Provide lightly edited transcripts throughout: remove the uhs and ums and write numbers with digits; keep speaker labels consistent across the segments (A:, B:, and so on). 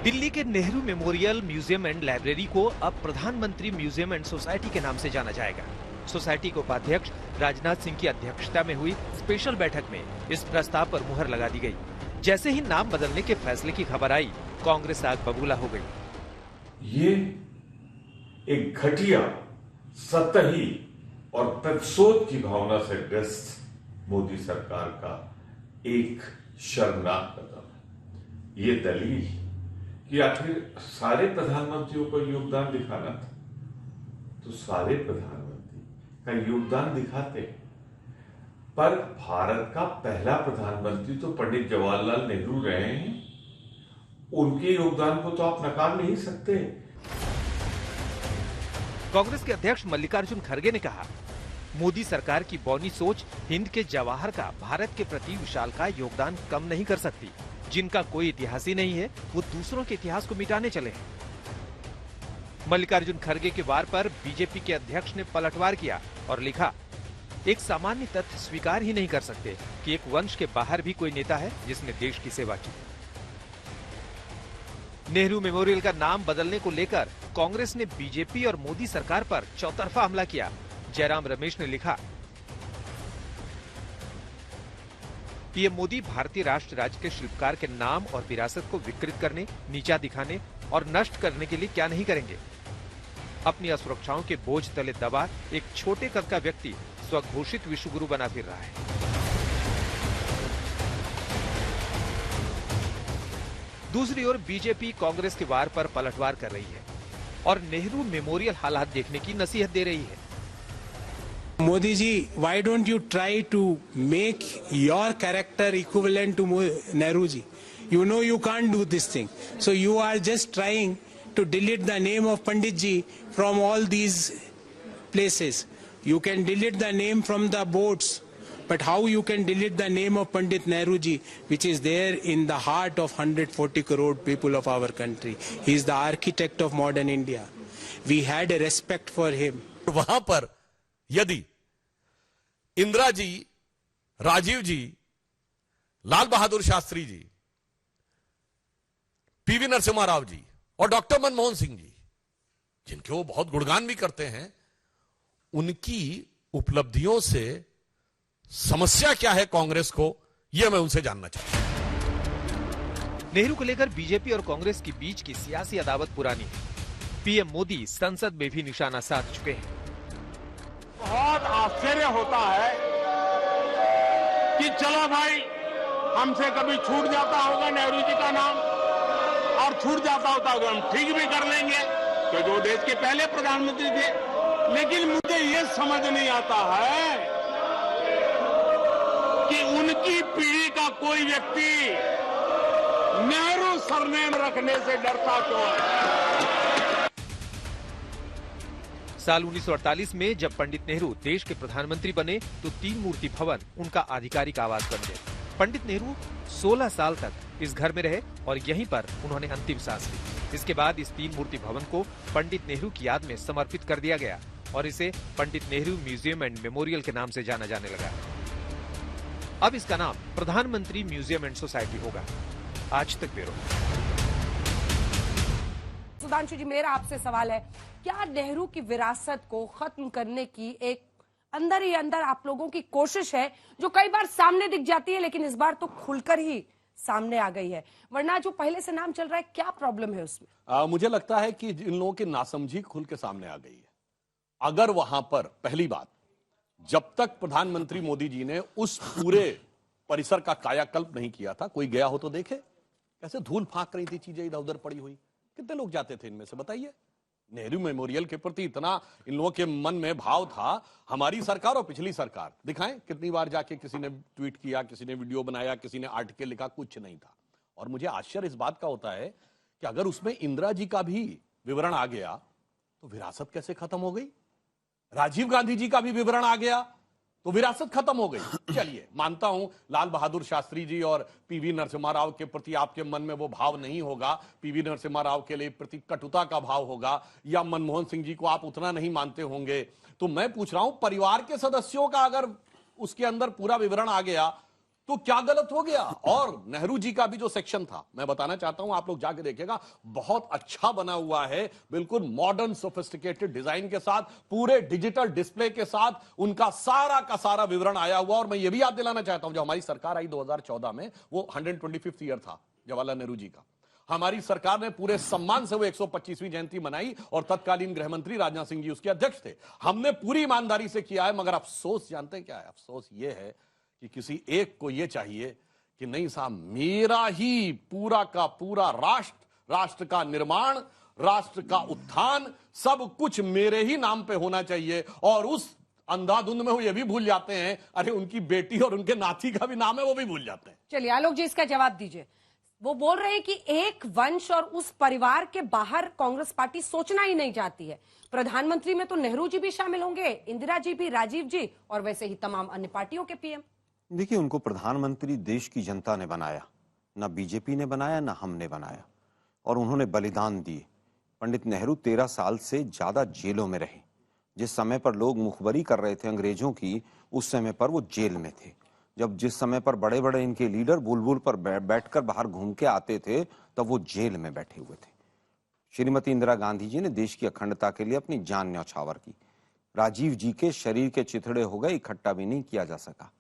A: दिल्ली के Nehru memorial museum and library को अब प्रधानमंत्री म्यूजियम एंड सोसाइटी के नाम से जाना जाएगा। सोसाइटी के उपाध्यक्ष राजनाथ सिंह की अध्यक्षता में हुई स्पेशल बैठक में इस प्रस्ताव पर मुहर लगा दी गई। जैसे ही नाम बदलने के फैसले की खबर आई, कांग्रेस आग बबूला हो गई।
B: ये एक घटिया, सतही और प्रतिशोध की भावना से ग्रस्त मोदी सरकार का एक शर्मनाक कदम है। ये दलील कि आखिर सारे प्रधानमंत्रियों को योगदान दिखाना था, तो सारे प्रधानमंत्री का योगदान दिखाते, पर भारत का पहला प्रधानमंत्री तो पंडित जवाहरलाल नेहरू रहे हैं। उनके योगदान को तो आप नकार नहीं सकते।
A: कांग्रेस के अध्यक्ष मल्लिकार्जुन खड़गे ने कहा, मोदी सरकार की बौनी सोच हिंद के जवाहर का भारत के प्रति विशालकाय योगदान कम नहीं कर सकती। जिनका कोई इतिहास ही नहीं है, वो दूसरों के इतिहास को मिटाने चले हैं। मल्लिकार्जुन खड़गे के वार पर बीजेपी के अध्यक्ष ने पलटवार किया और लिखा, एक सामान्य तथ्य स्वीकार ही नहीं कर सकते कि एक वंश के बाहर भी कोई नेता है जिसने देश की सेवा की। नेहरू मेमोरियल का नाम बदलने को लेकर कांग्रेस ने बीजेपी और मोदी सरकार पर चौतरफा हमला किया। जयराम रमेश ने लिखा, पीएम मोदी भारतीय राष्ट्र राज्य के शिल्पकार के नाम और विरासत को विकृत करने, नीचा दिखाने और नष्ट करने के लिए क्या नहीं करेंगे। अपनी असुरक्षाओं के बोझ तले दबा एक छोटे कद का व्यक्ति स्वघोषित विश्वगुरु बना फिर रहा है। दूसरी ओर बीजेपी कांग्रेस के वार पर पलटवार कर रही है और नेहरू मेमोरियल हालात देखने की नसीहत दे रही है।
C: Modi ji, why don't you try to make your character equivalent to Nehru ji? You know you can't do this thing. So you are just trying to delete the name of Pandit ji from all these places. You can delete the name from the boards. But how you can delete the name of Pandit Nehru ji, which is there in the heart of 140 crore people of our country. He is the architect of modern India. We had a respect for him.
D: वहां पर यदि इंदिरा जी, राजीव जी, Lal Bahadur Shastri ji, PV Narasimha Rao ji और doctor Manmohan Singh ji, जिनके वो बहुत गुणगान भी करते हैं, उनकी उपलब्धियों से समस्या क्या है कांग्रेस को, यह मैं उनसे जानना चाहता हूं।
A: नेहरू को लेकर बीजेपी और कांग्रेस के बीच की सियासी अदावत पुरानी है। पीएम मोदी संसद में भी निशाना साध चुके हैं।
E: बहुत आश्चर्य होता है कि चलो भाई, हमसे कभी छूट जाता होगा नेहरू जी का नाम, और छूट जाता होता होगा हम ठीक भी कर लेंगे, क्योंकि वो देश के पहले प्रधानमंत्री थे। लेकिन मुझे ये समझ नहीं आता है कि उनकी पीढ़ी का कोई व्यक्ति नेहरू सरनेम रखने से डरता क्यों है।
A: साल 1948 में जब पंडित नेहरू देश के प्रधानमंत्री बने तो तीन मूर्ति भवन उनका आधिकारिक आवास बन गए। पंडित नेहरू 16 साल तक इस घर में रहे और यहीं पर उन्होंने अंतिम सांस ली। इसके बाद इस तीन मूर्ति भवन को पंडित नेहरू की याद में समर्पित कर दिया गया और इसे Pandit Nehru museum and memorial के नाम से जाना जाने लगा। अब इसका नाम प्रधानमंत्री म्यूजियम एंड सोसाइटी होगा। आज तक ब्यूरो।
F: सुधांशु जी, मेरा आपसे सवाल है, क्या नेहरू की विरासत को खत्म करने की एक अंदर ही अंदर आप लोगों की कोशिश है, जो कई बार सामने दिख जाती है लेकिन इस बार तो खुलकर ही सामने आ गई है? वरना जो पहले से नाम चल रहा है, क्या प्रॉब्लम है उसमें?
D: मुझे लगता है कि इन लोगों की नासमझी खुल के सामने आ गई है। अगर वहां पर पहली बात, जब तक प्रधानमंत्री मोदी जी ने उस पूरे परिसर का कायाकल्प नहीं किया था, कोई गया हो तो देखे कैसे धूल फांक रही थी चीजें इधर उधर पड़ी हुई। कितने लोग जाते थे इनमें से, बताइए। नेहरू मेमोरियल के प्रति इतना इन लोगों के मन में भाव था। हमारी सरकार और पिछली सरकार दिखाएं कितनी बार जाके किसी ने ट्वीट किया, किसी ने वीडियो बनाया, किसी ने आर्टिकल लिखा, कुछ नहीं था। और मुझे आश्चर्य इस बात का होता है कि अगर उसमें इंदिरा जी का भी विवरण आ गया तो विरासत कैसे खत्म हो गई। राजीव गांधी जी का भी विवरण आ गया तो विरासत खत्म हो गई। चलिए मानता हूं लाल बहादुर शास्त्री जी और पीवी नरसिम्हा राव के प्रति आपके मन में वो भाव नहीं होगा, पीवी नरसिम्हा राव के लिए प्रति कटुता का भाव होगा, या मनमोहन सिंह जी को आप उतना नहीं मानते होंगे। तो मैं पूछ रहा हूं, परिवार के सदस्यों का अगर उसके अंदर पूरा विवरण आ गया तो क्या गलत हो गया? और नेहरू जी का भी जो सेक्शन था, मैं बताना चाहता हूं, आप लोग जाके देखिएगा, बहुत अच्छा बना हुआ है, बिल्कुल मॉडर्न सोफिस्टिकेटेड डिजाइन के साथ, पूरे डिजिटल डिस्प्ले के साथ, उनका सारा का सारा विवरण आया हुआ। और मैं ये भी याद दिलाना चाहता हूं, जब हमारी सरकार आई 2014 में, वो 125th ईयर था जवाहरलाल नेहरू जी का। हमारी सरकार ने पूरे सम्मान से वो 125वीं जयंती मनाई और तत्कालीन गृह मंत्री राजनाथ सिंह जी उसके अध्यक्ष थे। हमने पूरी ईमानदारी से किया है, मगर अफसोस जानते हैं क्या है? अफसोस ये है कि किसी एक को यह चाहिए कि नहीं साहब, मेरा ही पूरा का पूरा राष्ट्र का निर्माण, राष्ट्र का उत्थान, सब कुछ मेरे ही नाम पे होना चाहिए। और उस अंधाधुंध में वो ये भी भूल जाते हैं, अरे उनकी बेटी और उनके नाती का भी नाम है, वो भी भूल जाते हैं।
F: चलिए आलोक जी, इसका जवाब दीजिए। वो बोल रहे हैं कि एक वंश और उस परिवार के बाहर कांग्रेस पार्टी सोचना ही नहीं चाहती है। प्रधानमंत्री में तो नेहरू जी भी शामिल होंगे, इंदिरा जी भी, राजीव जी, और वैसे ही तमाम अन्य पार्टियों के पीएम।
G: देखिए, उनको प्रधानमंत्री देश की जनता ने बनाया, ना बीजेपी ने बनाया, ना हमने बनाया, और उन्होंने बलिदान दिए। पंडित नेहरू 13 साल से ज्यादा जेलों में रहे। जिस समय पर लोग मुखबरी कर रहे थे अंग्रेजों की, उस समय पर वो जेल में थे। जब जिस समय पर बड़े बड़े इनके लीडर बुलबुल पर बैठकर बाहर घूम के आते थे, तब वो जेल में बैठे हुए थे। श्रीमती इंदिरा गांधी जी ने देश की अखंडता के लिए अपनी जान न्यौछावर की। राजीव जी के शरीर के चिथड़े हो गए, इकट्ठा भी नहीं किया जा सका।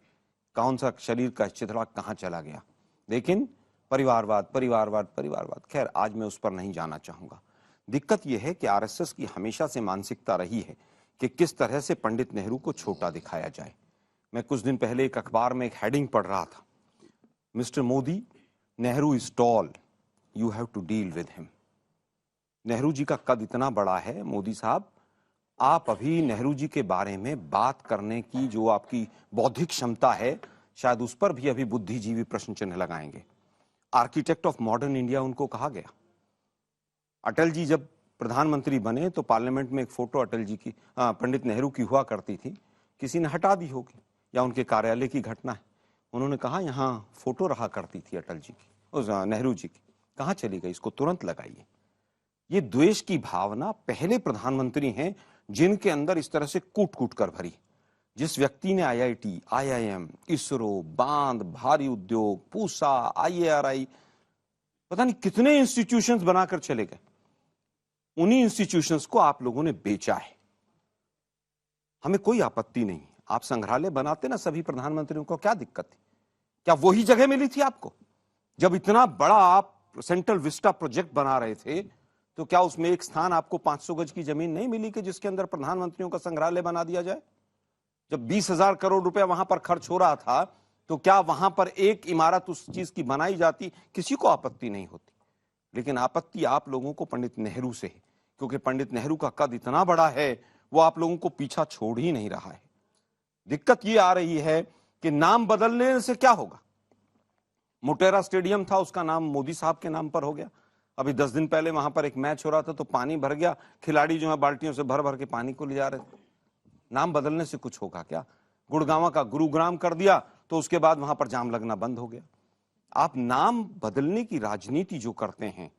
G: कौन सा शरीर का चिथड़ा कहां चला गया? लेकिन परिवारवाद परिवारवाद परिवारवाद, खैर आज मैं उस पर नहीं जाना चाहूंगा। दिक्कत यह है कि आरएसएस की हमेशा से मानसिकता रही है कि किस तरह से पंडित नेहरू को छोटा दिखाया जाए। मैं कुछ दिन पहले एक अखबार में एक हेडिंग पढ़ रहा था, mister Modi, Nehru is tall, you have to deal with him. Nehru ji का कद इतना बड़ा है, मोदी साहब, आप अभी नेहरू जी के बारे में बात करने की जो आपकी बौद्धिक क्षमता है, शायद उस पर भी अभी बुद्धिजीवी प्रश्न चिन्ह लगाएंगे। आर्किटेक्ट ऑफ मॉडर्न इंडिया उनको कहा गया। अटल जी जब प्रधानमंत्री बने तो पार्लियामेंट में एक फोटो अटल जी की, पंडित नेहरू की हुआ करती थी, किसी ने हटा दी होगी, या उनके कार्यालय की घटना है। उन्होंने कहा यहाँ फोटो रहा करती थी अटल जी की, उस नेहरू जी की, कहाँ चली गई, इसको तुरंत लगाइए। ये द्वेष की भावना पहले प्रधानमंत्री हैं जिनके अंदर इस तरह से कूट कूट कर भरी। जिस व्यक्ति ने आईआईटी, आईआईएम, इसरो, बांध, भारी उद्योग, पूसा, आईएआरआई, पता नहीं कितने इंस्टीट्यूशंस बनाकर चले गए, उन्हीं इंस्टीट्यूशंस को आप लोगों ने बेचा है। हमें कोई आपत्ति नहीं, आप संग्रहालय बनाते ना सभी प्रधानमंत्रियों को, क्या दिक्कत थी? क्या वही जगह मिली थी आपको? जब इतना बड़ा आप सेंट्रल विस्टा प्रोजेक्ट बना रहे थे, तो क्या उसमें एक स्थान आपको 500 गज की जमीन नहीं मिली कि जिसके अंदर प्रधानमंत्रियों का संग्रहालय बना दिया जाए? जब 20,000 करोड़ रुपया वहां पर खर्च हो रहा था, तो क्या वहां पर एक इमारत उस चीज की बनाई जाती? किसी को आपत्ति नहीं होती। लेकिन आपत्ति आप लोगों को पंडित नेहरू से है, क्योंकि पंडित नेहरू का कद इतना बड़ा है, वो आप लोगों को पीछा छोड़ ही नहीं रहा है। दिक्कत ये आ रही है कि नाम बदलने से क्या होगा? मोटेरा स्टेडियम था, उसका नाम मोदी साहब के नाम पर हो गया। अभी 10 दिन पहले वहां पर एक मैच हो रहा था तो पानी भर गया, खिलाड़ी जो है बाल्टियों से भर भर के पानी को ले जा रहे थे। नाम बदलने से कुछ होगा क्या? गुड़गांव का गुरुग्राम कर दिया तो उसके बाद वहां पर जाम लगना बंद हो गया। आप नाम बदलने की राजनीति जो करते हैं,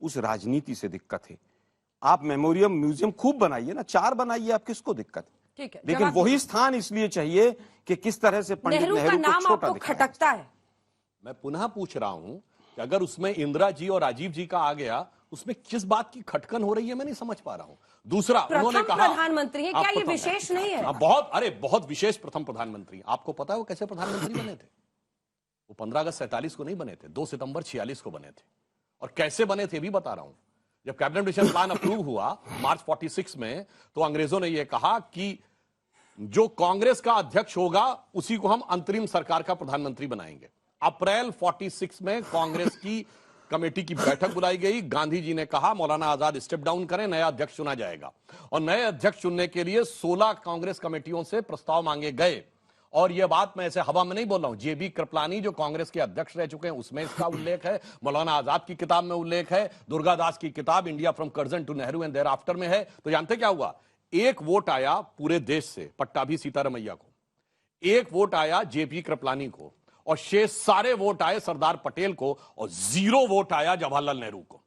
G: उस राजनीति से दिक्कत है। आप मेमोरियम म्यूजियम खूब बनाइए ना, 4 बनाइए, आप किसको दिक्कत है?
F: ठीक है,
G: लेकिन वही स्थान इसलिए चाहिए कि किस तरह से पंडित नेहरू
F: का नाम
G: को छोटा
F: आपको खटकता है।
D: मैं पुनः पूछ रहा हूं कि अगर उसमें इंदिरा जी और राजीव जी का आ गया, उसमें किस बात की खटकन हो रही है, मैं नहीं समझ पा रहा हूं। दूसरा, उन्होंने कहा
F: प्रधानमंत्री है, क्या ये विशेष नहीं है?
D: बहुत विशेष प्रथम प्रधानमंत्री। आपको पता है वो कैसे प्रधानमंत्री बने थे? वो 15 अगस्त 47 को नहीं बने थे, 2 सितंबर 46 को बने थे। और कैसे बने थे भी बता रहा हूं। जब कैबिनेट मिशन प्लान अप्रूव हुआ मार्च 46 में, तो अंग्रेजों ने यह कहा कि जो कांग्रेस का अध्यक्ष होगा उसी को हम अंतरिम सरकार का प्रधानमंत्री बनाएंगे। अप्रैल 46 में कांग्रेस की कमेटी की बैठक बुलाई गई। गांधी जी ने कहा मौलाना आजाद स्टेप डाउन करें, नया अध्यक्ष चुना जाएगा। और नए अध्यक्ष चुनने के लिए 16 कांग्रेस कमेटियों से प्रस्ताव मांगे गए। और यह बात मैं ऐसे हवा में नहीं बोल रहा हूं, जेबी कृपलानी जो कांग्रेस के अध्यक्ष रह चुके हैं उसमें इसका उल्लेख है, मौलाना आजाद की किताब में उल्लेख है, दुर्गादास की किताब India from Curzon to Nehru and thereafter में है। तो जानते क्या हुआ? एक वोट आया पूरे देश से पट्टाभी सीतारमैया को, एक वोट आया जेपी कृपलानी को, और शेष सारे वोट आए सरदार पटेल को, और 0 वोट आया जवाहरलाल नेहरू को।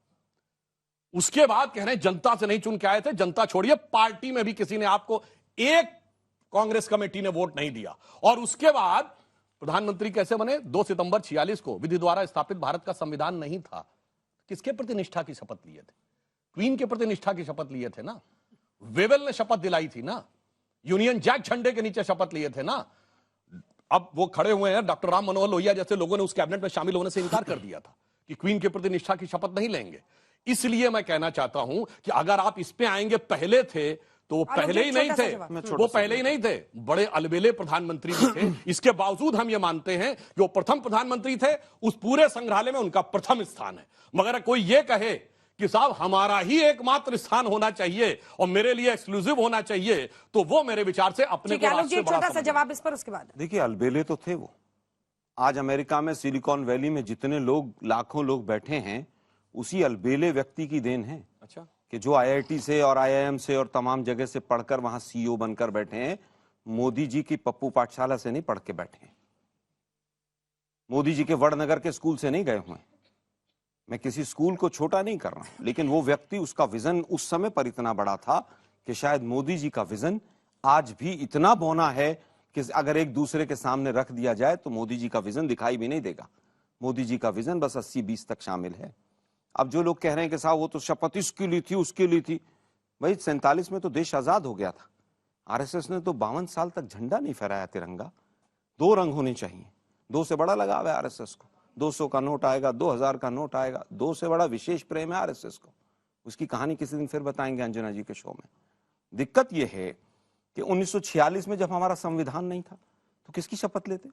D: उसके बाद कह रहे हैं जनता से नहीं चुन के आए थे। जनता छोड़िए, पार्टी में भी किसी ने आपको, एक कांग्रेस कमेटी ने वोट नहीं दिया। और उसके बाद प्रधानमंत्री कैसे बने? 2 सितंबर 46 को विधि द्वारा स्थापित भारत का संविधान नहीं था। किसके प्रति निष्ठा की शपथ लिए थे? क्वीन के प्रति निष्ठा की शपथ लिए थे ना। वेवेल ने शपथ दिलाई थी ना। यूनियन जैक झंडे के नीचे शपथ लिए थे ना। अब वो खड़े हुए हैं, डॉक्टर राम मनोहर लोहिया जैसे लोगों ने उस कैबिनेट में शामिल होने से इनकार कर दिया था कि क्वीन के प्रति निष्ठा की शपथ नहीं लेंगे। इसलिए मैं कहना चाहता हूं कि अगर आप इस पे आएंगे, पहले थे तो वो पहले ही नहीं थे, वो पहले ही नहीं थे, बड़े अलबेले प्रधानमंत्री भी थे। इसके बावजूद हम ये मानते हैं कि वो प्रथम प्रधानमंत्री थे, उस पूरे संग्रहालय में उनका प्रथम स्थान है। मगर कोई ये कहे कि साहब हमारा ही एकमात्र स्थान होना चाहिए और मेरे लिए एक्सक्लूसिव होना चाहिए, तो वो मेरे विचार से अपने को राष्ट्र से बड़ा
F: छोटा सा जवाब इस पर, उसके बाद
G: देखिए, अलबेले तो थे वो। आज अमेरिका में सिलिकॉन वैली में जितने लोग, लाखों लोग बैठे हैं, उसी अलबेले व्यक्ति की देन है।
D: अच्छा,
G: कि जो आईआईटी से और आईआईएम से और तमाम जगह से पढ़कर वहां सीईओ बनकर बैठे हैं, मोदी जी की पप्पू पाठशाला से नहीं पढ़ के बैठे हैं, मोदी जी के वड़नगर के स्कूल से नहीं गए हुए। मैं किसी स्कूल को छोटा नहीं कर रहा हूं, लेकिन वो व्यक्ति, उसका विजन उस समय पर इतना बड़ा था कि शायद मोदी जी का विजन आज भी इतना बौना है कि अगर एक दूसरे के सामने रख दिया जाए तो मोदी जी का विजन दिखाई भी नहीं देगा। मोदी जी का विजन बस 80-20 तक शामिल है। अब जो लोग कह रहे हैं कि साहब वो तो शपथ इसकी ली थी, उसकी ली थी, भाई 47 में तो देश आजाद हो गया था। आरएसएस ने तो 52 साल तक झंडा नहीं फहराया तिरंगा। 2 रंग होने चाहिए। 2 से बड़ा लगाव है आरएसएस को। 200 का नोट आएगा, 2000 का नोट आएगा, 2 से बड़ा विशेष प्रेम है आरएसएस को। उसकी कहानी किसी दिन फिर बताएंगे अंजना जी के शो में। दिक्कत यह है कि 1946 में जब हमारा संविधान नहीं था तो किसकी शपथ लेते?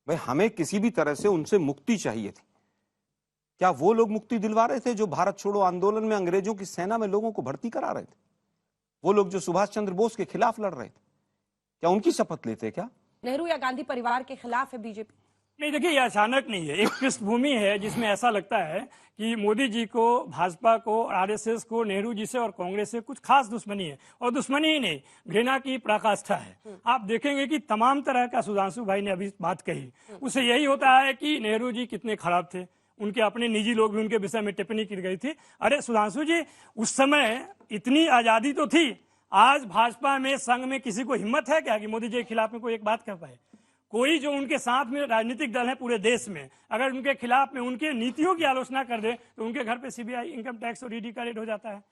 G: भाई हमें किसी भी तरह से उनसे मुक्ति चाहिए थी। क्या वो लोग मुक्ति दिलवा रहे थे जो भारत छोड़ो आंदोलन में अंग्रेजों की सेना में लोगों को भर्ती करा रहे थे? वो लोग जो सुभाष चंद्र बोस के खिलाफ लड़ रहे थे, क्या उनकी शपथ लेते? क्या
F: नेहरू या गांधी परिवार के खिलाफ है बीजेपी?
H: नहीं, देखिए, ये अचानक नहीं है। एक पृष्ठभूमि है जिसमें ऐसा लगता है कि मोदी जी को, भाजपा को, आरएसएस को नेहरू जी से और कांग्रेस से कुछ खास दुश्मनी है। और दुश्मनी ही नहीं, घृणा की पराकाष्ठा है। आप देखेंगे कि तमाम तरह का, सुधांशु भाई ने अभी बात कही, उससे यही होता है कि नेहरू जी कितने खराब थे। उनके अपने निजी लोग भी उनके विषय में टिप्पणी की गई थी। अरे सुधांशु जी, उस समय इतनी आजादी तो थी। आज भाजपा में, संघ में किसी को हिम्मत है क्या कि मोदी जी के खिलाफ में कोई एक बात कर पाए? कोई जो उनके साथ में राजनीतिक दल है पूरे देश में, अगर उनके खिलाफ में उनके नीतियों की आलोचना कर दे तो उनके घर पे सीबीआई, इनकम टैक्स और ईडी का रेड हो जाता है।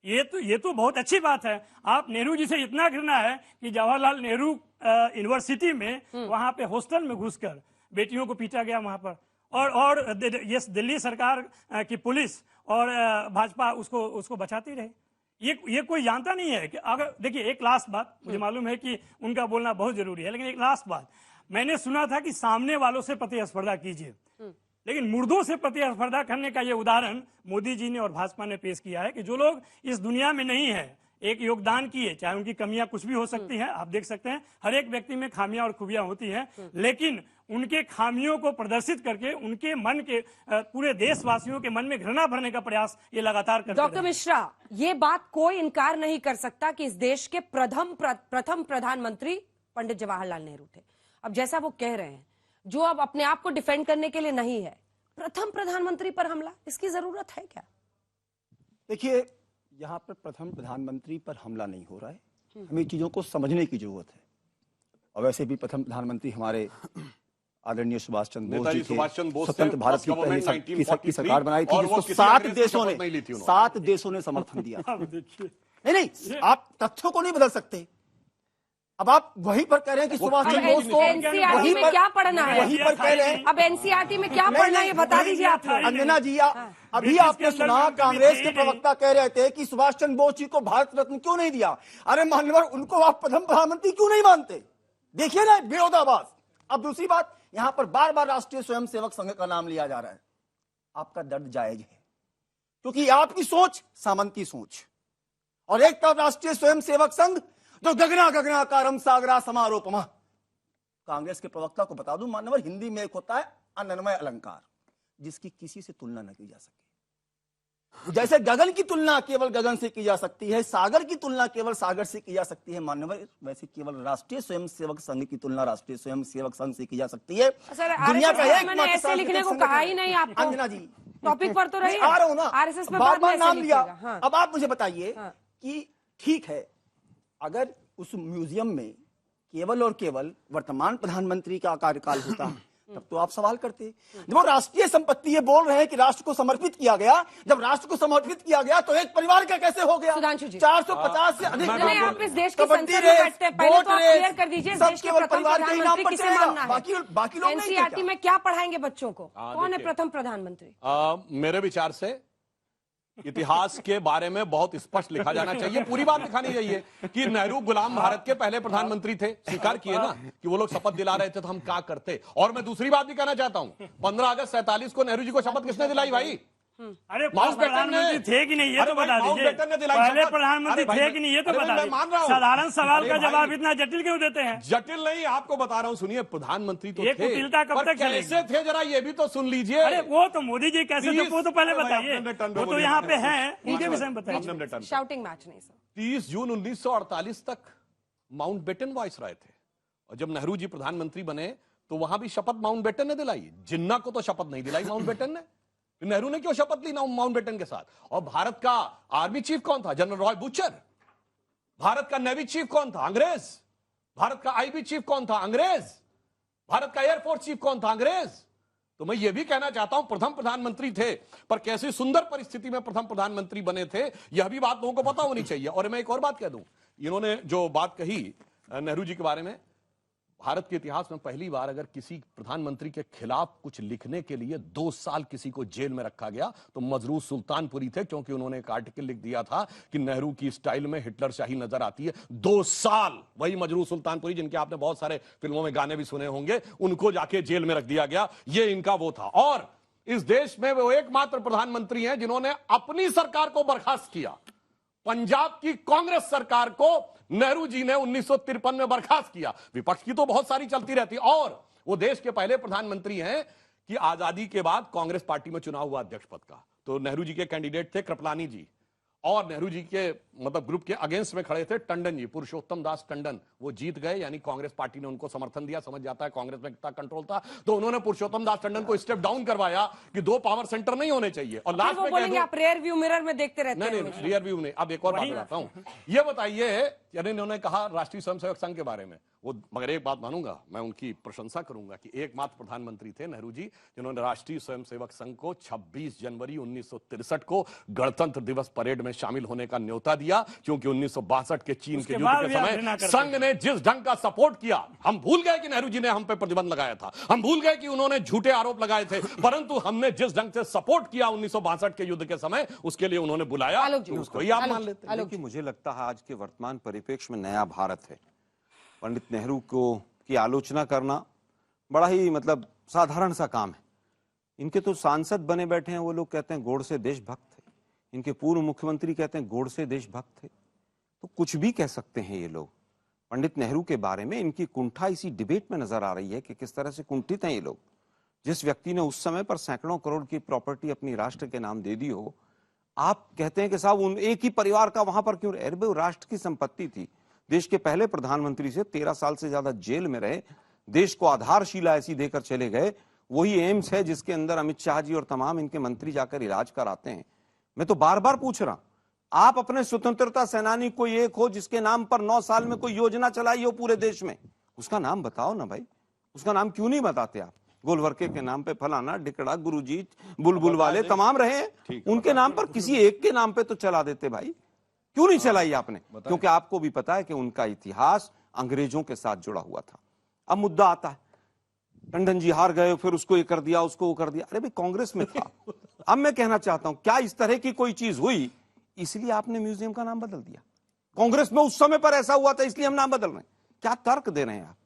H: ये तो बहुत अच्छी बात है। आप नेहरू जी से इतना घृणा है कि जवाहरलाल नेहरू यूनिवर्सिटी में, वहां पे हॉस्टल में घुसकर बेटियों को पीटा गया वहां पर। और ये दिल्ली सरकार की पुलिस और भाजपा उसको बचाती रही। ये कोई जानता नहीं है कि अगर, देखिए, एक लास्ट बात, मुझे मालूम है कि उनका बोलना बहुत जरूरी है, लेकिन एक लास्ट बात, मैंने सुना था कि सामने वालों से प्रतिस्पर्धा कीजिए, लेकिन मुर्दों से प्रतिस्पर्धा करने का ये उदाहरण मोदी जी ने और भाजपा ने पेश किया है कि जो लोग इस दुनिया में नहीं है, एक योगदान किए, चाहे उनकी कमियां कुछ भी हो सकती हैं, आप देख सकते हैं हर एक व्यक्ति में खामियां और खूबियां होती हैं, लेकिन उनके खामियों को प्रदर्शित करके उनके मन के, पूरे देशवासियों के मन में घृणा भरने का प्रयास ये लगातार करते
F: डॉक्टर मिश्रा, ये बात कोई इनकार नहीं कर सकता कि इस देश के प्रथम प्रधानमंत्री पंडित जवाहरलाल नेहरू थे। अब जैसा वो कह रहे हैं, जो अब अपने आप को डिफेंड करने के लिए नहीं है, प्रथम प्रधानमंत्री पर हमला, इसकी जरूरत है क्या?
I: देखिए, यहाँ पर प्रथम प्रधानमंत्री पर हमला नहीं हो रहा है, हमें चीजों को समझने की जरूरत है। और वैसे भी प्रथम प्रधानमंत्री हमारे आदरणीय सुभाष चंद्र बोस जी थे। स्वतंत्र भारत की पहली सरकार बनाई थी, जिसको 7 देशों ने समर्थन दिया। नहीं, आप तथ्यों को नहीं बदल सकते। अब आप वहीं पर कह रहे हैं कि सुभाष चंद्र बोस को
F: एनसीईआरटी में क्या पढ़ना है?
I: वहीं पर कह रहे हैं।
F: अब एनसीईआरटी में क्या पढ़ना है, ये बता दीजिए आप।
I: अंजना जी, अभी आपने सुना कांग्रेस के प्रवक्ता कह रहे थे कि सुभाष चंद्र बोस जी को भारत रत्न क्यों नहीं दिया? अरे मान्यवर, उनको आप प्रथम प्रधानमंत्री क्यों नहीं मानते? देखिए ना, विरोधाभास। अब दूसरी बात, यहां पर बार बार राष्ट्रीय स्वयंसेवक संघ का नाम लिया जा रहा है। आपका दर्द जायज है, क्योंकि आपकी सोच सामंती सोच, और एक तरफ राष्ट्रीय स्वयंसेवक संघ जो गगना गगनाकारम सागरा समारोपमा। कांग्रेस के प्रवक्ता को बता दूं मान्यवर, हिंदी में एक होता है अनन्वय अलंकार, जिसकी किसी से तुलना न की जा सके। जैसे गगन की तुलना केवल गगन से की जा सकती है, सागर की तुलना केवल सागर से की जा सकती है मान्यवर, वैसे केवल राष्ट्रीय स्वयंसेवक संघ की तुलना राष्ट्रीय स्वयंसेवक संघ से की जा सकती है।
F: दुनिया का एकमात्र ऐसे लिखने को कहा ही नहीं आपको।
I: अंजना जी,
F: टॉपिक पर तो रही
I: आ रहा हूं ना,
F: आरएसएस में
I: बार बार नाम लिया। अब आप मुझे बताइए कि ठीक है, अगर उस म्यूजियम में केवल और केवल वर्तमान प्रधानमंत्री का कार्यकाल होता तब तो आप सवाल करते। जब वो राष्ट्रीय संपत्ति ये बोल रहे हैं कि राष्ट्र को समर्पित किया गया, जब राष्ट्र को समर्पित किया गया तो एक परिवार का कैसे हो गया?
F: सुधांशु जी
I: 450 से अधिक
F: आप इस देश की
I: कबड्डी
F: संसद में
I: रेस,
F: बैठते हैं, पहले तो
I: बोट
F: आप
I: रेस,
F: क्लियर कर दीजिए
I: सब
F: देश के
I: केवल
F: प्रथम
I: परिवार के ही नाम
F: प्रधानमंत्री
I: पर
F: किसे मानना
I: चलेगा।
F: है?
I: बाकी लोग नहीं थे
F: एनसीईआरटी
I: क्या?
F: में क्या पढ़ाएंगे बच्चों को? कौन है
D: देखिए।
F: प्रथम प्रधानमंत्री?
D: मेरे विचार से इतिहास के बारे में बहुत स्पष्ट लिखा जाना चाहिए, पूरी बात दिखानी चाहिए कि नेहरू गुलाम भारत के पहले प्रधानमंत्री थे, स्वीकार किए ना कि वो लोग शपथ दिला रहे थे तो हम क्या करते। और मैं दूसरी बात भी कहना चाहता हूं, 15 अगस्त 47 को नेहरू जी को शपथ किसने दिलाई भाई?
H: अरे
D: माउंटबेटन
H: प्रधानमंत्री थे कि नहीं ये तो बता दीजिए।
D: माउंटबेटन ने दिलाई
H: पहले
D: शपथ।
H: प्रधानमंत्री
D: अरे भाई,
H: थे कि नहीं ये तो
D: अरे
H: बता
D: मैं मान रहा
H: दीजिए।
D: हूं।
H: साधारण सवाल
D: अरे
H: का
D: भाई,
H: जवाब इतना जटिल क्यों देते हैं?
D: जटिल नहीं, आपको बता रहा हूं, सुनिए, प्रधानमंत्री तो
H: ये
D: थे,
H: कुटिलता कब
D: पर
H: तक चलेगी?
D: कैसे थे जरा ये भी तो सुन लीजिए।
H: अरे वो तो मोदी जी कैसे थे वो तो पहले
D: अरे भाई,
H: बताइए,
D: आपने टन पे
H: वो तो
D: बोली।
H: यहाँ पे हैं, उनके विषय में बताइए।
D: आपने टन पे।
F: शाउटिंग मैच नहीं सर।
D: 30 जून 1948 तक माउंटबेटन वाइसराय थे, और जब नेहरू जी प्रधानमंत्री बने तो वहां भी शपथ माउंटबेटन ने दिलाई। जिन्ना को तो शपथ नहीं दिलाई माउंटबेटन ने। नेहरू ने क्यों शपथ ली माउंटबेटन के साथ? और भारत का आर्मी चीफ कौन था? General Roy butcher. भारत का नेवी चीफ कौन था? अंग्रेज। भारत का आईबी चीफ कौन था? अंग्रेज। भारत का एयरफोर्स चीफ कौन था? अंग्रेज। तो मैं ये भी कहना चाहता हूं, प्रथम प्रधानमंत्री थे, पर कैसी सुंदर परिस्थिति में प्रथम प्रधानमंत्री बने थे, यह भी बात लोगों को पता होनी चाहिए। और मैं एक और बात कह दूं, इन्होंने जो बात कही नेहरू जी के बारे में, भारत के इतिहास में पहली बार अगर किसी प्रधानमंत्री के खिलाफ कुछ लिखने के लिए 2 साल किसी को जेल में रखा गया तो मजरूर सुल्तानपुरी थे, क्योंकि उन्होंने एक आर्टिकल लिख दिया था कि नेहरू की स्टाइल में हिटलर शाही नजर आती है। 2 साल वही मजरूर सुल्तानपुरी, जिनके आपने बहुत सारे फिल्मों में गाने भी सुने होंगे, उनको जाके जेल में रख दिया गया। ये इनका वो था। और इस देश में वो एकमात्र प्रधानमंत्री हैं जिन्होंने अपनी सरकार को बर्खास्त किया। पंजाब की कांग्रेस सरकार को नेहरू जी ने 1953 में बर्खास्त किया। विपक्ष की तो बहुत सारी चलती रहती। और वो देश के पहले प्रधानमंत्री हैं कि आजादी के बाद कांग्रेस पार्टी में चुनाव हुआ अध्यक्ष पद का। तो नेहरू जी के कैंडिडेट थे कृपलानी जी, और नेहरू जी के मतलब ग्रुप के अगेंस्ट में खड़े थे टंडन जी, पुरुषोत्तम दास टंडन। वो जीत गए, यानी कांग्रेस पार्टी ने उनको समर्थन दिया। समझ जाता है कांग्रेस में कितना कंट्रोल था। तो उन्होंने पुरुषोत्तम दास टंडन को स्टेप डाउन करवाया कि 2 पावर सेंटर नहीं होने चाहिए। और लास्ट में
F: बोलेंगे आप रियर व्यू मिरर में देखते रहते हैं।
D: नहीं, रियर व्यू नहीं। अब एक और बात बताता हूं, ये बताइए, यानी इन्होंने कहा राष्ट्रीय स्वयंसेवक संघ के बारे में, वो मगर एक बात मानूंगा, मैं उनकी प्रशंसा करूंगा कि एकमात्र प्रधानमंत्री थे नेहरू जी जिन्होंने राष्ट्रीय स्वयंसेवक संघ को 26 जनवरी 1963 को गणतंत्र दिवस परेड में शामिल होने का न्योता दिया, क्योंकि 1962 के चीन के युद्ध के समय संघ ने जिस ढंग का सपोर्ट किया, हम भूल गए कि नेहरू जी ने हम पे प्रतिबंध लगाया था, हम भूल गए कि उन्होंने झूठे आरोप लगाए थे, परंतु हमने जिस ढंग से सपोर्ट किया 1962 के युद्ध के समय, उसके लिए उन्होंने बुलाया, तो उसको ही आप मान लेते हैं।
G: देखिए, मुझे लगता है आज के वर्तमान परिप्रेक्ष्य में नया भारत है। पंडित नेहरू को की आलोचना करना बड़ा ही मतलब साधारण सा काम है। इनके तो सांसद बने बैठे हैं, वो लोग कहते हैं गोडसे देशभक्त थे। इनके पूर्व मुख्यमंत्री कहते हैं गोडसे देशभक्त थे। तो कुछ भी कह सकते हैं ये लोग। पंडित नेहरू के बारे में इनकी कुंठा इसी डिबेट में नजर आ रही है कि किस तरह से कुंठित हैं ये लोग। जिस व्यक्ति ने उस समय पर सैकड़ों करोड़ की प्रॉपर्टी अपनी राष्ट्र के नाम दे दी हो, आप कहते हैं कि साहब उन एक ही परिवार का वहां पर क्यों? अरे राष्ट्र की संपत्ति थी। देश के पहले प्रधानमंत्री से 13 साल से ज्यादा जेल में रहे, देश को आधारशिला ऐसी देकर चले गए। वही एम्स है जिसके अंदर अमित शाह जी और तमाम इनके मंत्री जाकर इलाज कराते हैं। मैं तो बार बार पूछ रहा, आप अपने स्वतंत्रता सेनानी कोई एक हो जिसके नाम पर 9 साल में कोई योजना चलाई हो पूरे देश में, उसका नाम बताओ ना भाई। उसका नाम क्यों नहीं बताते आप? गोलवर्के के नाम पे फलाना डिकड़ा गुरुजी बुलबुल वाले तमाम रहे, उनके नाम पर किसी एक के नाम पे तो चला देते भाई। क्यों नहीं चलाई आपने? क्योंकि आपको भी पता है कि उनका इतिहास अंग्रेजों के साथ जुड़ा हुआ था। अब मुद्दा आता है, टंडन जी हार गए, फिर उसको ये कर दिया, उसको वो कर दिया। अरे भाई कांग्रेस में था। अब मैं कहना चाहता हूं, क्या इस तरह की कोई चीज हुई इसलिए आपने म्यूजियम का नाम बदल दिया? कांग्रेस में उस समय पर ऐसा हुआ था इसलिए हम नाम बदल रहे हैं। क्या तर्क दे रहे हैं आप?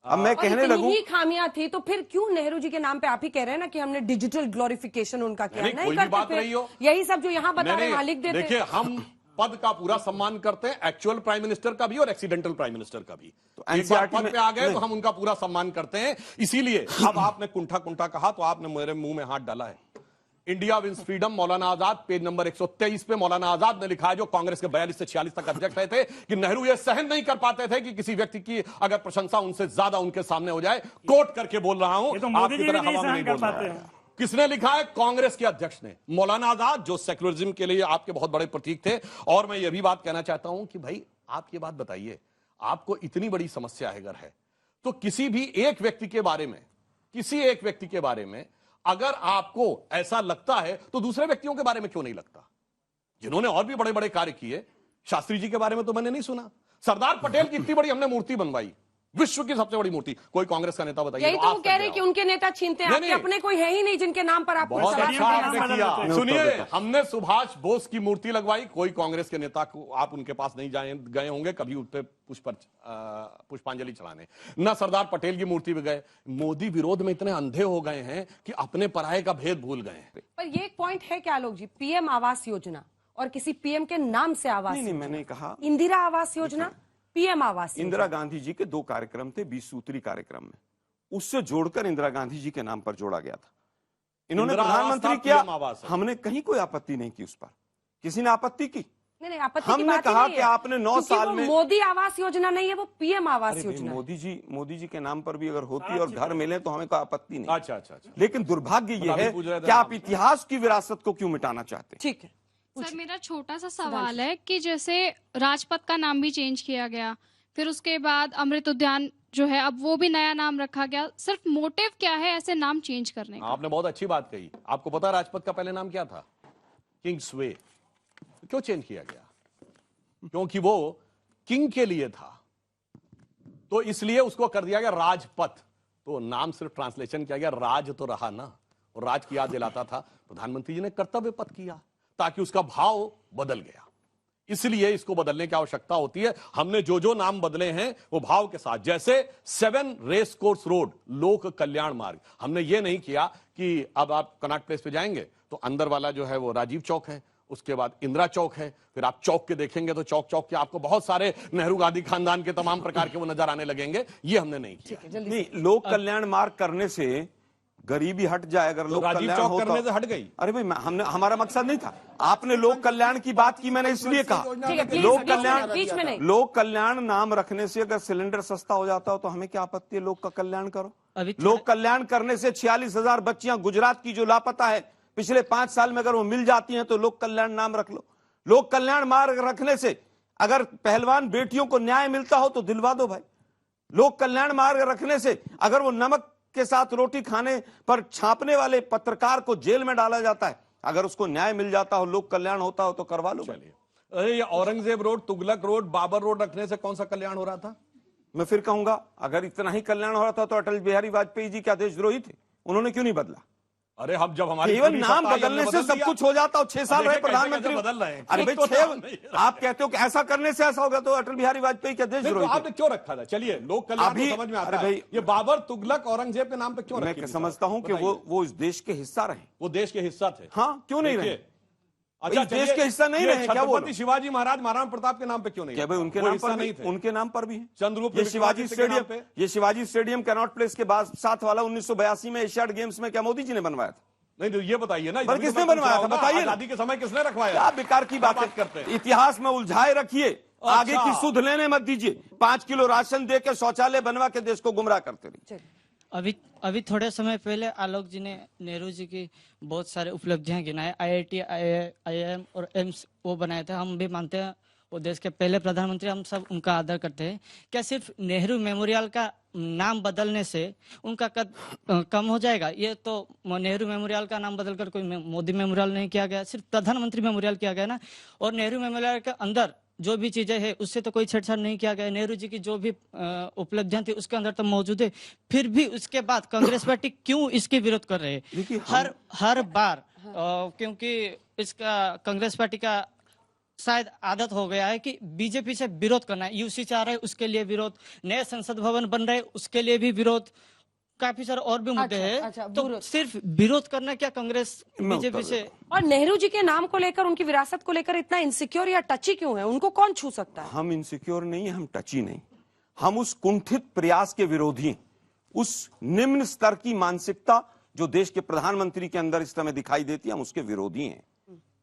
G: अब मैं कहने लगूं,
F: ही खामियां थी तो फिर क्यों नेहरू जी के नाम पे आप ही कह रहे हैं ना कि हमने डिजिटल ग्लोरिफिकेशन उनका किया?
D: नहीं करते बात रही हो,
F: यही सब जो यहाँ बता रहे हैं लिख देते।
D: देखिए, हम पद का पूरा सम्मान करते हैं, एक्चुअल प्राइम मिनिस्टर का भी और एक्सीडेंटल प्राइम मिनिस्टर का भी। तो एक बार पद पे आ गए तो हम उनका पूरा सम्मान करते हैं। इसीलिए अब आपने कुंठा कुंठा कहा तो आपने मेरे मुंह में हाथ डाला है। India wins freedom, Maulana Azad, page number 123 पे मौलाना आजाद ने लिखा है, जो कांग्रेस के 42 से 46 तक अध्यक्ष रहे थे, कि नेहरू ये सहन नहीं कर पाते थे कि किसी व्यक्ति की अगर प्रशंसा उनसे ज्यादा उनके सामने हो जाए। कोट करके बोल रहा हूं, आपकी तरह हवा में नहीं बोल रहा हूं। किसने लिखा है? कांग्रेस के अध्यक्ष ने, मौलाना आजाद, जो सेक्युलरिज्म के लिए आपके बहुत बड़े प्रतीक थे। और मैं ये भी बात कहना चाहता हूं कि भाई आप ये बात बताइए, आपको इतनी बड़ी समस्या अगर है तो किसी भी एक व्यक्ति के बारे में, किसी एक व्यक्ति के बारे में अगर आपको ऐसा लगता है तो दूसरे व्यक्तियों के बारे में क्यों नहीं लगता? जिन्होंने और भी बड़े बड़े कार्य किए, शास्त्री जी के बारे में तो मैंने नहीं सुना। सरदार पटेल की इतनी बड़ी हमने मूर्ति बनवाई, विश्व की सबसे बड़ी मूर्ति, कोई कांग्रेस का नेता बताइए।
F: यही तो वो कह रहे हैं कि उनके नेता छीनते हैं, आपके अपने कोई है ही नहीं जिनके नाम पर आप
D: बहुत अच्छा आपने किया। सुनिए, हमने सुभाष बोस की मूर्ति लगवाई, कोई कांग्रेस के नेता को आप उनके पास नहीं गए होंगे कभी उस पर पुष्पांजलि चढ़ाने, ना सरदार पटेल की मूर्ति भी गए। मोदी विरोध में इतने अंधे हो गए हैं कि अपने पराये का भेद भूल गए हैं।
F: पर ये एक पॉइंट है क्या लोग जी, पीएम आवास योजना और किसी पीएम के नाम से आवास,
G: नहीं, मैंने कहा
F: इंदिरा आवास योजना, पीएम आवास।
G: इंदिरा गांधी जी के 2 कार्यक्रम थे 20 सूत्री कार्यक्रम में, उससे जोड़कर इंदिरा गांधी जी के नाम पर जोड़ा गया था। इन्होंने प्रधानमंत्री किया, हमने कहीं कोई आपत्ति नहीं की उस पर, किसी ने आपत्ति की?
F: नहीं, आपत्ति
G: हमने कहा कि आपने 9 साल में,
F: मोदी आवास योजना नहीं है, वो पीएम आवास योजना।
G: मोदी जी के नाम पर भी अगर होती और घर मिले तो हमें कोई आपत्ति नहीं।
D: अच्छा।
G: लेकिन दुर्भाग्य ये है कि आप इतिहास की विरासत को क्यों मिटाना चाहते हैं?
F: ठीक है
J: सर, मेरा छोटा सा सवाल है कि जैसे राजपथ का नाम भी चेंज किया गया, फिर उसके बाद अमृत उद्यान जो है अब वो भी नया नाम रखा गया, सिर्फ मोटिव क्या है ऐसे नाम चेंज करने का?
D: आपने बहुत अच्छी बात कही। आपको पता है राजपथ का पहले नाम क्या था? किंग्स वे। क्यों चेंज किया गया? क्योंकि वो किंग के लिए था, तो इसलिए उसको कर दिया गया राजपथ। तो नाम सिर्फ ट्रांसलेशन किया गया, राज तो रहा ना, और राज की याद दिलाता था। प्रधानमंत्री जी ने कर्तव्य पथ किया ताकि उसका भाव बदल गया, इसलिए इसको बदलने की आवश्यकता होती है। हमने जो नाम बदले हैं वो भाव के साथ, जैसे 7 रेस कोर्स रोड, लोक कल्याण मार्ग, हमने ये नहीं किया कि अब आप कनॉट प्लेस पे जाएंगे तो अंदर वाला जो है वो राजीव चौक है, उसके बाद इंदिरा चौक है, फिर आप चौक के देखेंगे तो चौक चौक के आपको बहुत सारे नेहरू गांधी खानदान के तमाम प्रकार के वो नजर आने लगेंगे। ये हमने नहीं किया।
G: नहीं, लोक कल्याण मार्ग करने से गरीबी हट जाए, अगर लोक कल्याण
D: चौक करने से हट गई।
G: अरे भाई, हमने, हमारा मकसद नहीं था। आपने लोक कल्याण की बात की, मैंने इसलिए कहा लोक कल्याण नाम रखने से अगर सिलेंडर सस्ता हो जाता हो तो हमें क्या आपत्ति है? लोक का कल्याण करो। लोक कल्याण करने से 46,000 बच्चियां गुजरात की जो लापता है पिछले 5 साल में, अगर वो मिल जाती हैं तो लोक कल्याण नाम रख लो। लोक कल्याण मार्ग रखने से अगर पहलवान बेटियों को न्याय मिलता हो तो दिलवा दो भाई। लोक कल्याण मार्ग रखने से अगर वो नमक के साथ रोटी खाने पर छापने वाले पत्रकार को जेल में डाला जाता है, अगर उसको न्याय मिल जाता हो, लोक कल्याण होता हो तो करवा लो।
D: अरे ये Aurangzeb road, Tughlaq road, Babur road रखने से कौन सा कल्याण हो रहा था?
G: मैं फिर कहूंगा, अगर इतना ही कल्याण हो रहा था तो अटल बिहारी वाजपेयी जी क्या देशद्रोही थे? उन्होंने क्यों नहीं बदला?
D: अरे हम जब हमारे
G: केवल नाम बदलने से सब कुछ हो जाता हो। 6 साल रहे प्रधानमंत्री,
D: बदल रहे हैं।
G: अरे भाई, आप कहते हो कि ऐसा करने से ऐसा होगा, तो अटल बिहारी वाजपेयी क्या देशद्रोही?
D: आपने क्यों रखा था? चलिए, लोक कल्याण तो समझ में आता है, ये बाबर, तुगलक, औरंगजेब के नाम पे क्यों रखा?
G: मैं समझता हूं कि वो इस देश के हिस्सा रहे।
D: वो देश के हिस्सा थे।
G: हाँ, क्यों नहीं रहे?
D: अच्छा,
G: देश के हिस्सा नहीं रहे क्या? वो
D: शिवाजी महाराज, महाराणा प्रताप के नाम पे क्यों नहीं?
G: क्या भाई, उनके नाम पर नहीं थे? उनके नाम पर भी है।
D: चंद्रगुप्त,
G: ये शिवाजी स्टेडियम कैनॉट प्लेस के बाद साथ वाला 1982 में एशियाड गेम्स में क्या मोदी जी ने बनवाया था?
D: नहीं तो ये बताइए ना,
G: किसने बनवाया था? बताइए।
D: आजादी के समय किसने रखवाया?
G: क्या बेकार की बात करते हैं। इतिहास में उलझाए रखिए, आगे की सुध लेने मत दीजिए। 5 किलो राशन दे के शौचालय बनवा के देश को गुमराह करते रहिए।
K: अभी थोड़े समय पहले आलोक जी ने नेहरू जी की बहुत सारे उपलब्धियां गिनाए, IIT, IIM और एम्स वो बनाए थे। हम भी मानते हैं वो देश के पहले प्रधानमंत्री, हम सब उनका आदर करते हैं। क्या सिर्फ नेहरू मेमोरियल का नाम बदलने से उनका कद कम हो जाएगा? ये तो नेहरू मेमोरियल का नाम बदलकर कोई मोदी मेमोरियल नहीं किया गया, सिर्फ प्रधानमंत्री मेमोरियल किया गया ना। और नेहरू मेमोरियल के अंदर जो भी चीजें हैं उससे तो कोई छेड़छाड़ नहीं किया गया। नेहरू जी की जो भी उपलब्धियां थी उसके अंदर तो मौजूद है, फिर भी उसके बाद कांग्रेस पार्टी क्यों इसकी विरोध कर रही है हर बार? क्योंकि इसका कांग्रेस पार्टी का शायद आदत हो गया है कि बीजेपी से विरोध करना है। यूसी चाह रहे हैं उसके लिए विरोध, नए संसद भवन बन रहे उसके लिए भी विरोध, काफी सारे और भी मुद्दे हैं। तो सिर्फ विरोध करना क्या कांग्रेस बीजेपी से?
F: और नेहरू जी के नाम को लेकर, उनकी विरासत को लेकर इतना इनसिक्योर या टची क्यों है? उनको कौन छू सकता है?
G: हम इनसिक्योर नहीं है, हम टची नहीं, हम उस कुंठित प्रयास के विरोधी हैं। उस निम्न स्तर की मानसिकता जो देश के प्रधानमंत्री के अंदर इस समय दिखाई देती है, हम उसके विरोधी हैं।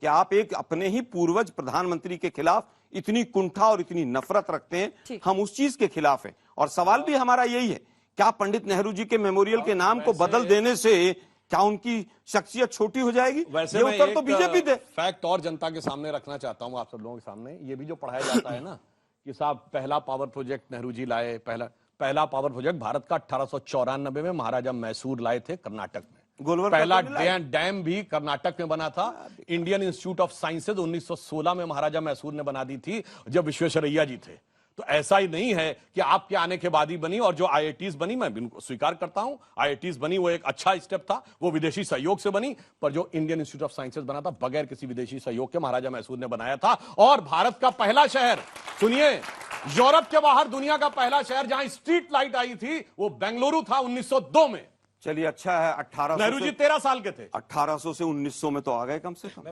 G: कि आप एक अपने ही पूर्वज प्रधानमंत्री के खिलाफ इतनी कुंठा और इतनी नफरत रखते हैं, हम उस चीज के खिलाफ हैं। और सवाल भी हमारा यही है, क्या पंडित नेहरू जी के मेमोरियल के नाम को बदल देने से क्या उनकी शख्सियत छोटी हो जाएगी?
D: वैसे
G: ये उत्तर तो बीजेपी दे।
D: फैक्ट और जनता के सामने रखना चाहता हूं, आप सब लोगों के सामने। ये भी जो पढ़ाया जाता है ना कि साहब पहला पावर प्रोजेक्ट नेहरू जी लाए, पहला पावर प्रोजेक्ट भारत का 1894 में महाराजा मैसूर लाए थे कर्नाटक में। पहला डैम भी कर्नाटक में बना था। इंडियन इंस्टीट्यूट ऑफ साइंसेज 1916 में महाराजा मैसूर ने बना दी थी जब विश्वेश्वरैया जी थे। तो ऐसा ही नहीं है कि आपके आने के बाद ही बनी। और जो आईआईटीज बनी, मैं बिल्कुल स्वीकार करता हूं, आईआईटीज बनी वो एक अच्छा स्टेप था, वो विदेशी सहयोग से बनी। पर जो इंडियन इंस्टीट्यूट ऑफ साइंसेज बना था बगैर किसी विदेशी सहयोग के महाराजा मैसूर ने बनाया था। और भारत का पहला शहर, सुनिए, यूरोप के बाहर दुनिया का पहला शहर जहां स्ट्रीट लाइट आई थी वो बेंगलुरु था 1902 में।
G: चलिए, अच्छा है। 1800
D: नेहरू जी 13 साल के थे।
G: 1800 से 1900 में तो आ गए कम से कम।